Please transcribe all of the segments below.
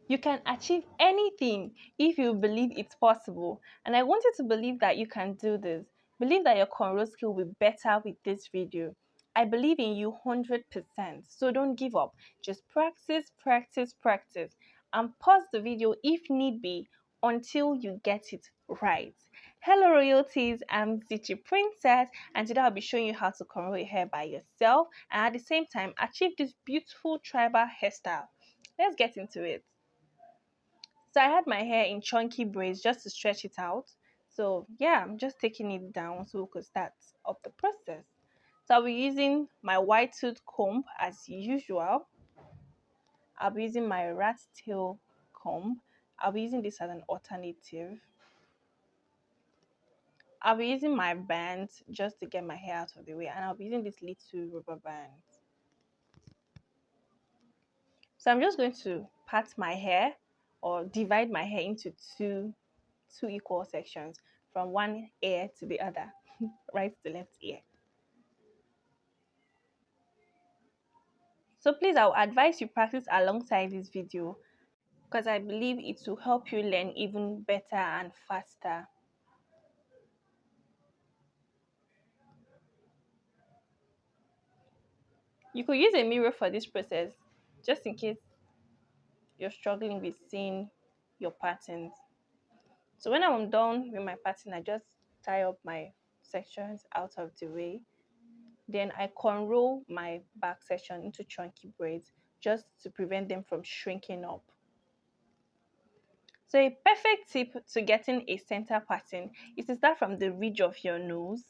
You can achieve anything if you believe it's possible. And I want you to believe that you can do this. Believe that your cornrow skill will be better with this video. I believe in you 100%. So don't give up. Just practice, practice, practice. And pause the video if need be until you get it right. Hello royalties, I'm Zichy Princess, and today I'll be showing you how to cornrow your hair by yourself and at the same time achieve this beautiful tribal hairstyle. Let's get into it. So I had my hair in chunky braids just to stretch it out. So yeah, I'm just taking it down so we could start up the process. So I'll be using my white tooth comb as usual. I'll be using my rat tail comb. I'll be using this as an alternative. I'll be using my bands just to get my hair out of the way, and I'll be using this little rubber band. So I'm just going to part my hair or divide my hair into two equal sections from one ear to the other, right to left ear. So please, I'll advise you practice alongside this video because I believe it will help you learn even better and faster. You could use a mirror for this process just in case you're struggling with seeing your patterns. So when I'm done with my pattern, I just tie up my sections out of the way. Then I cornrow my back section into chunky braids just to prevent them from shrinking up. So a perfect tip to getting a center pattern is to start from the ridge of your nose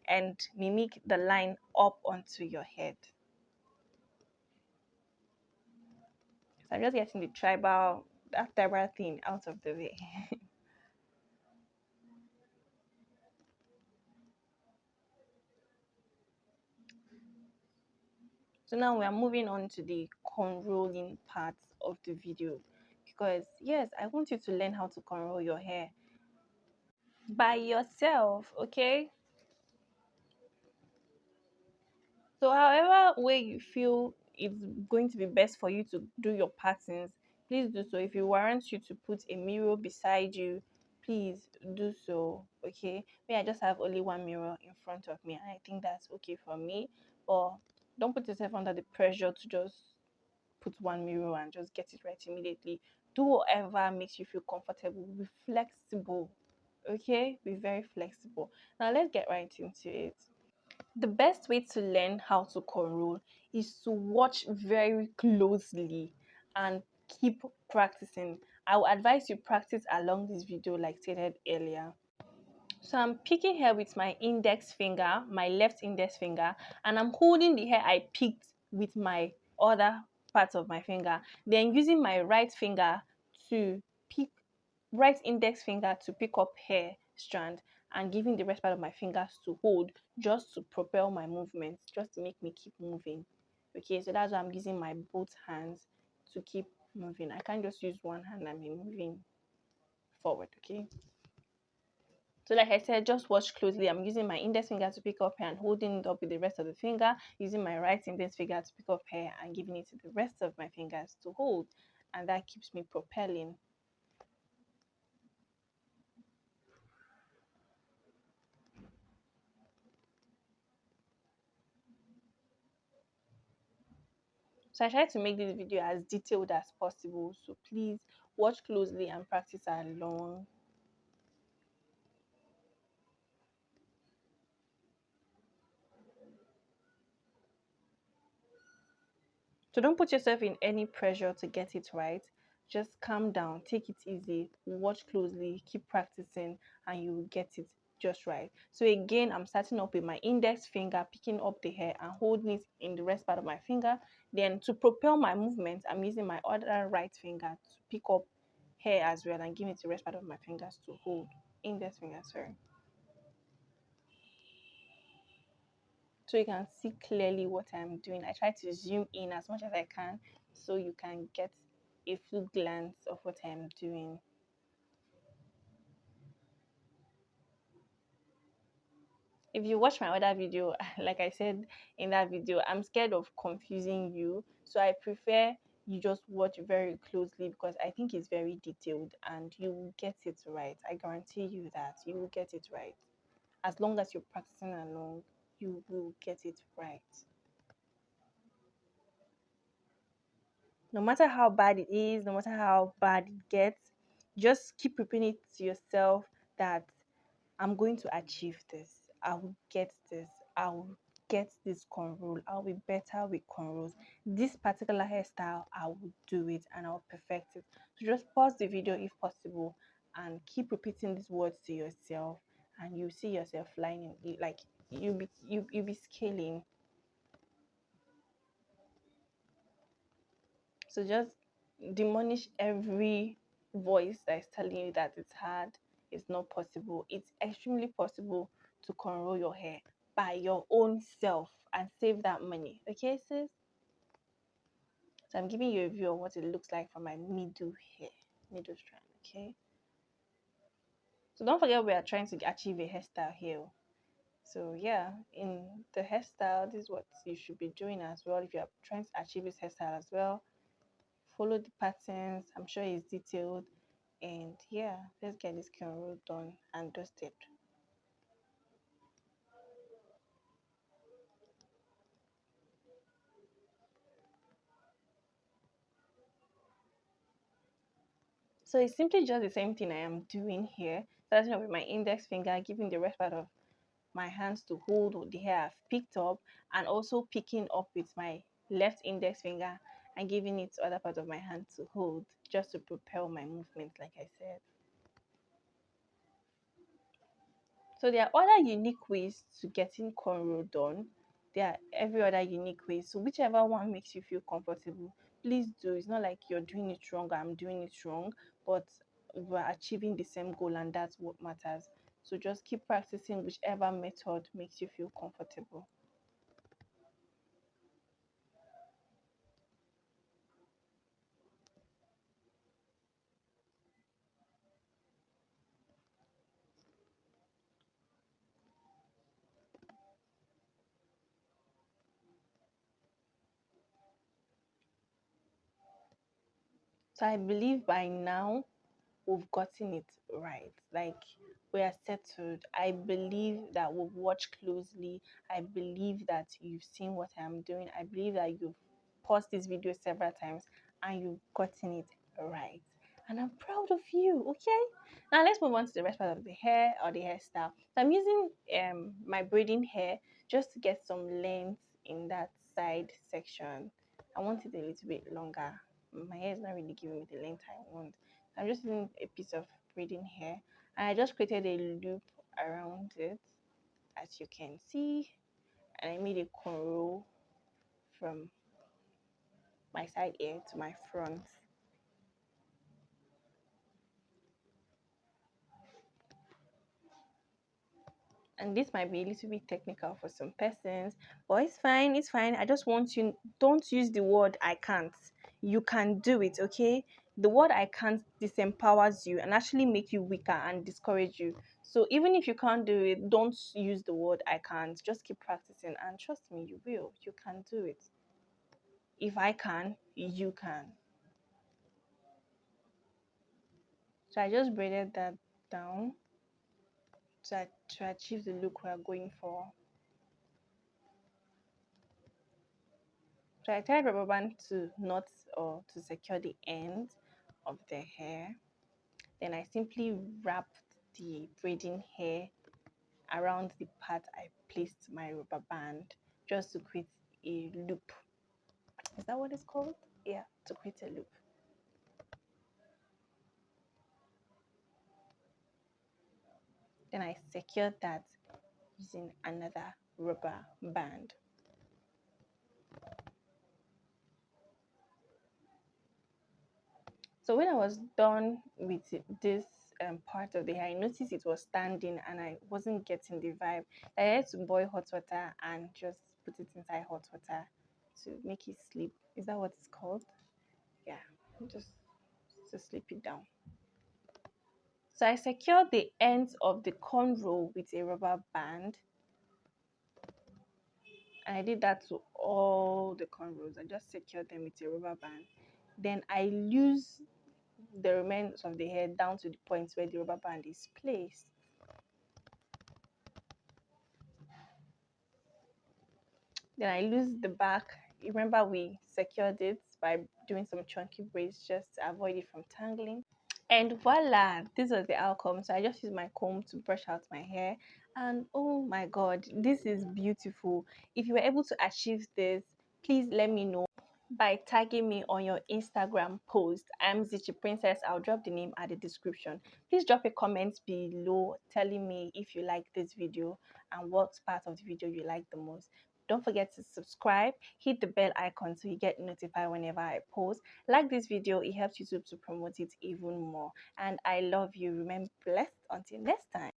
and mimic the line up onto your head. So I'm just getting that tribal thing out of the way. So now we are moving on to the cornrowing part of the video because yes, I want you to learn how to cornrow your hair by yourself, okay? So however way you feel it's going to be best for you to do your patterns, please do so. If it warrants you to put a mirror beside you, please do so, okay? Me, I just have only one mirror in front of me and I think that's okay for me. But don't put yourself under the pressure to just put one mirror and just get it right immediately. Do whatever makes you feel comfortable. Be flexible, okay? Be very flexible. Now let's get right into it. The best way to learn how to cornrow is to watch very closely and keep practicing. I will advise you practice along this video like stated earlier. So I'm picking hair with my index finger, my left index finger, and I'm holding the hair I picked with my other part of my finger. Then using my right finger to pick right index finger to pick up hair strand and giving the rest part of my fingers to hold just to propel my movements, just to make me keep moving. Okay, so that's why I'm using my both hands to keep moving. I can't just use one hand and be moving forward. Okay, so like I said, just watch closely. I'm using my index finger to pick up hair and holding it up with the rest of the finger, using my right index finger to pick up hair and giving it to the rest of my fingers to hold, and that keeps me propelling. So I try to make this video as detailed as possible. So please watch closely and practice along. So don't put yourself in any pressure to get it right. Just calm down, take it easy, watch closely, keep practicing, and you will get it just right. So again, I'm starting up with my index finger, picking up the hair and holding it in the rest part of my finger. Then to propel my movement, I'm using my other right finger to pick up hair as well and give it the rest part of my fingers to hold. Index finger, sorry. So you can see clearly what I'm doing. I try to zoom in as much as I can so you can get a full glance of what I'm doing. If you watch my other video, like I said in that video, I'm scared of confusing you. So I prefer you just watch very closely because I think it's very detailed and you will get it right. I guarantee you that you will get it right. As long as you're practicing along, you will get it right. No matter how bad it is, no matter how bad it gets, just keep repeating it to yourself that I'm going to achieve this. I will get this. I will get this cornrow. I'll be better with cornrows. This particular hairstyle, I will do it and I'll perfect it. So just pause the video if possible and keep repeating these words to yourself, and you see yourself flying in, like you'll be scaling. So just demolish every voice that is telling you that it's hard, it's not possible. It's extremely possible to cornrow your hair by your own self and save that money. Okay, sis? So I'm giving you a view of what it looks like for my middle hair, middle strand. Okay. So don't forget we are trying to achieve a hairstyle here. So yeah, in the hairstyle, this is what you should be doing as well. If you are trying to achieve this hairstyle as well, follow the patterns. I'm sure it's detailed. And yeah, let's get this cornrow done and dusted. So it's simply just the same thing I am doing here, starting off with my index finger, giving the rest part of my hands to hold the hair I've picked up, and also picking up with my left index finger and giving it to other part of my hand to hold, just to propel my movement, like I said. So there are other unique ways to getting cornrow done. There are every other unique way. So whichever one makes you feel comfortable, please do. It's not like you're doing it wrong or I'm doing it wrong, but we're achieving the same goal and that's what matters. So just keep practicing whichever method makes you feel comfortable. So I believe by now we've gotten it right. Like we are settled. I believe that we've watched closely. I believe that you've seen what I'm doing. I believe that you've paused this video several times and you've gotten it right. And I'm proud of you. Okay. Now let's move on to the rest part of the hair or the hairstyle. So I'm using my braiding hair just to get some length in that side section. I want it a little bit longer. My hair is not really giving me the length I want. I'm just using a piece of braiding hair and I just created a loop around it, as you can see, and I made a cornrow from my side ear to my front. And this might be a little bit technical for some persons, but it's fine, it's fine. I just want you, don't use the word I can't. You can do it, okay? The word I can't disempowers you and actually make you weaker and discourage you. So even if you can't do it, don't use the word I can't. Just keep practicing and trust me, you will. You can do it. If I can, you can. So I just braided that down to achieve the look we're going for. So I tied rubber band to knot or to secure the end of the hair. Then I simply wrapped the braiding hair around the part I placed my rubber band just to create a loop. Is that what it's called? Yeah, to create a loop. Then I secured that using another rubber band. So when I was done with this part of the hair, I noticed it was standing and I wasn't getting the vibe. I had to boil hot water and just put it inside hot water to make it sleep. Is that what it's called? Yeah, just to sleep it down. So I secured the ends of the cornrow with a rubber band. And I did that to all the cornrows. I just secured them with a rubber band. Then I lose the remains of the hair down to the point where the rubber band is placed. Then I lose the back. Remember, we secured it by doing some chunky braids just to avoid it from tangling. And voila, this was the outcome. So I just used my comb to brush out my hair. And oh my god, this is beautiful. If you were able to achieve this, please let me know by tagging me on your Instagram post. I'm Zichy Princess. I'll drop the name at the description. Please drop a comment below telling me if you like this video and what part of the video you like the most. Don't forget to subscribe, hit the bell icon so you get notified whenever I post. Like this video, it helps YouTube to promote it even more. And I love you. Remain blessed until next time.